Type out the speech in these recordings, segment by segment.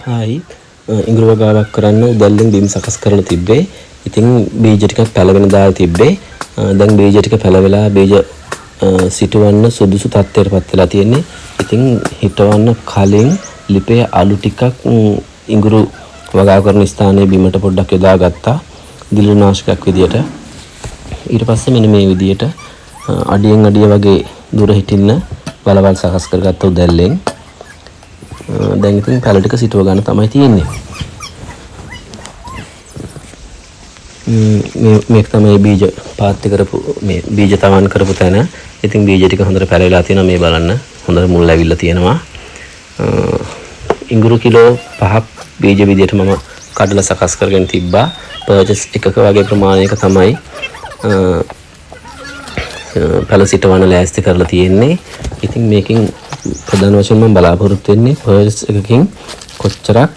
Hi ඉඟුරු වගාවක් කරන්න උදැල්ලෙන් බිම් සකස් කරලා තිබ්බේ. ඉතින් බීජ ටිකක් පැලවෙන දාලා තිබ්බේ. දැන් බීජ ටික පැලවෙලා බීජ සිටවන්න සුදුසු තත්ත්වයටපත් වෙලා තියෙන්නේ. ඉතින් හිටවන්න කලින් ලිපේ අලු ටිකක් ඉඟුරු වගාව කරන ස්ථානයේ බිමට පොඩ්ඩක් යොදාගත්තා. දිලිනාශකයක් විදියට. ඊට පස්සේ මෙන්න මේ විදියට අඩියෙන් අඩිය වගේ දුර හිටින්න බලවල් සකස් කරගත්ත උදැල්ලෙන් දැන් ඉතින් පැල ටික සිටව ගන්න තමයි තියෙන්නේ. මේක තමයි බීජ පාත්‍ය කරපු මේ බීජ තවන් කරපු තැන. ඉතින් බීජ ටික හොඳට පැලවිලා තියෙනවා මේ බලන්න. හොඳට මුල් ඇවිල්ලා තියෙනවා. ඉඟුරු කිලෝ 5ක් බීජ විදියට මම කඩලා සකස් කරගෙන තිබ්බා. පර්චේස් එකක වගේ ප්‍රමාණයක තමයි පැල සිටවන්න ලෑස්ති කරලා තියෙන්නේ. ඉතින් මේකෙන් ප්‍රධාන වශයෙන් මම බලාපොරොත්තු වෙන්නේ පර්චේස් එකකින් කොච්චරක්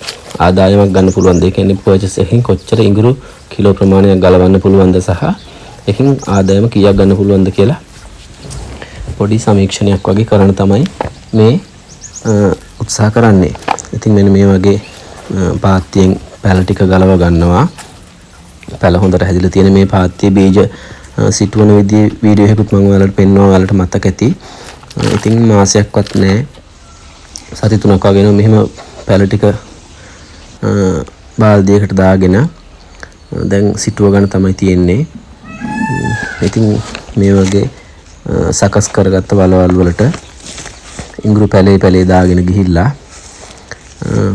ආදායමක් ගන්න පුළුවන්ද? ඒ කියන්නේ පර්චේස් එකකින් කොච්චර ඉඟුරු කිලෝ ප්‍රමාණයක් ගලවන්න පුළුවන්ද සහ එකකින් ආදායම කීයක් ගන්න පුළුවන්ද කියලා පොඩි සමීක්ෂණයක් වගේ කරන්න තමයි මේ උත්සාහ කරන්නේ. ඉතින් මෙන්න මේ වගේ පාත්තියෙන් පැල ටික ගලව ගන්නවා. පැල හොඳට හැදිලා තියෙන මේ පාත්තියේ බීජ සිටවන විදිහේ වීඩියෝ එකකුත් මම ඔයාලට පෙන්වනවා. ඔයාලට මතක ඇති. ඉතින් මාසයක්වත් නැහැ. සති 3ක් වගේ නෝ මෙහෙම පැල ටික බාල්දියකට දාගෙන දැන් සිටුව ගන්න තමයි තියෙන්නේ. ඉතින් මේ වගේ සකස් කරගත්ත වලවල් වලට ඉඟුරු පැලේ දාගෙන ගිහිල්ලා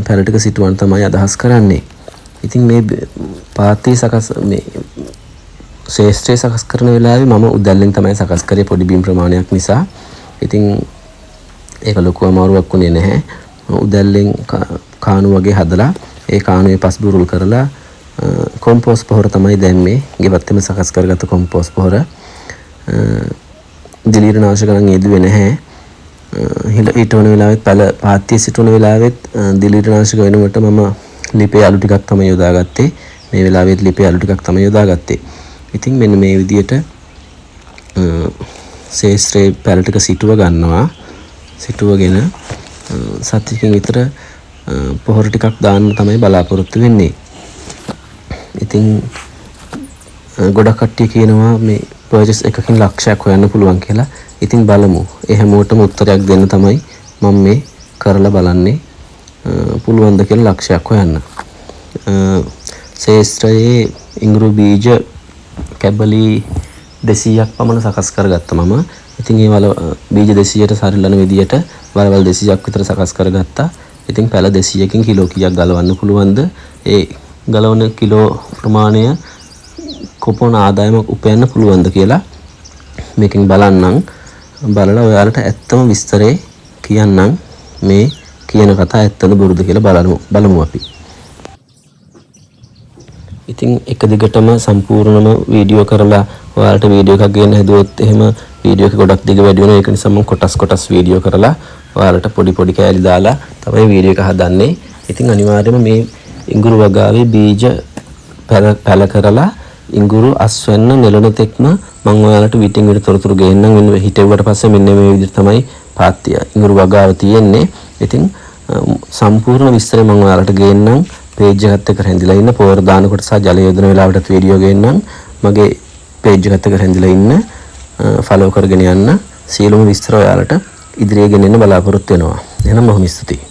පැල ටික සිටුවන්න තමයි අදහස් කරන්නේ. ඉතින් මේ පාත්‍ය සකස් මේ ශේෂ්ත්‍රය සකස් කරන වෙලාවේ මම උදැල්ලෙන් තමයි සකස් කරේ පොඩි බිම් ප්‍රමාණයක් නිසා. ඉතින් ඒක ලොකු අමාරුවක් වුණේ නැහැ. උදැල්ලෙන් කාණු වගේ හදලා ඒ කාණුවේ පස් බුරුල් කරලා කොම්පෝස්ට් පොහොර තමයි දැන් මේ ගෙවත්තෙම සකස් කරගත්ත කොම්පෝස්ට් පොහොර. දිලීරනාශක නම් යෙදුවේ නැහැ. හිටවන වෙලාවෙත් පැල පාත්‍ය සිටවන වෙලාවෙත් දිලීරනාශක වෙනුවට මම ලිපේ අලු ටිකක් තමයි යොදාගත්තේ. මේ වෙලාවෙත් ලිපේ අලු ටිකක් තමයි යොදාගත්තේ. ඉතින් මෙන්න මේ විදියට ශේෂ්ත්‍රයේ පැල ටික සිටුව ගන්නවා. සිටුවගෙන සතියකින් විතර පොහොර ටිකක් දාන්න තමයි බලාපොරොත්තු වෙන්නේ. ඉතින් ගොඩක් කට්ටිය කියනවා මේ පර්චේස් එකකින් ලක්ෂයක් හොයන්න පුළුවන් කියලා. ඉතින් බලමු. ඒ හැමෝටම උත්තරයක් දෙන්න තමයි මම මේ කරලා බලන්නේ. පුළුවන්ද කියලා ලක්ෂයක් හොයන්න. ශේෂ්ත්‍රයේ ඉඟුරු බීජ කැබලි 200ක් පමණ සකස් කරගත්තා මම. ඉතින් ඒ වල බීජ 200ට සරිලන විදියට වලවල් 200ක් විතර සකස් කරගත්තා. ඉතින් පැල 200කින් කිලෝ කීයක් ගලවන්න පුළුවන්ද? ඒ ගලවන කිලෝ ප්‍රමාණය කොපමණ ආදායමක් උපයන්න පුළුවන්ද කියලා මේකෙන් බලන්නම්. බලලා ඔයාලට ඇත්තම විස්තරේ කියන්නම්. මේ කියන කතා ඇත්තද බොරුද කියලා බලමු අපි. ඉතින් එක දිගටම සම්පූර්ණම වීඩියෝ කරලා ඔයාලට වීඩියෝ එකක් ගේන්න හැදුවොත් එහෙම වීඩියෝ එක ගොඩක් දිග වැඩි වෙනවා. ඒක නිසා මම කොටස් වීඩියෝ කරලා ඔයාලට පොඩි කෑලි දාලා තමයි වීඩියෝ එක හදන්නේ. ඉතින් අනිවාර්යයෙන්ම මේ ඉඟුරු වගාවේ බීජ පැල කරලා ඉඟුරු අස්වැන්න නෙළන තෙක්ම මම ඔයාලට විටින් විට තොරතුරු ගේන්නම්. මෙන්න හිටෙව්වට පස්සේ මෙන්න මේ විදිහට තමයි පාත්‍ය ඉඟුරු වගාව තියෙන්නේ. ඉතින් සම්පූර්ණ විස්තරය මම ඔයාලට ගේන්නම්. පේජ් එකත් එක්ක රැඳිලා ඉන්න පොවර දානකොට සහ ජල යොදන වෙලාවටත් වීඩියෝ ගේන්නම්. මගේ පේජ් එකත් එක්ක රැඳිලා ඉන්න ෆලෝ කරගෙන යන්න. සියලුම විස්තර ඔයාලට ඉදිරියේ ගෙනෙන්න බලාපොරොත්තු වෙනවා. එහෙනම් බොහොම ස්තුතියි.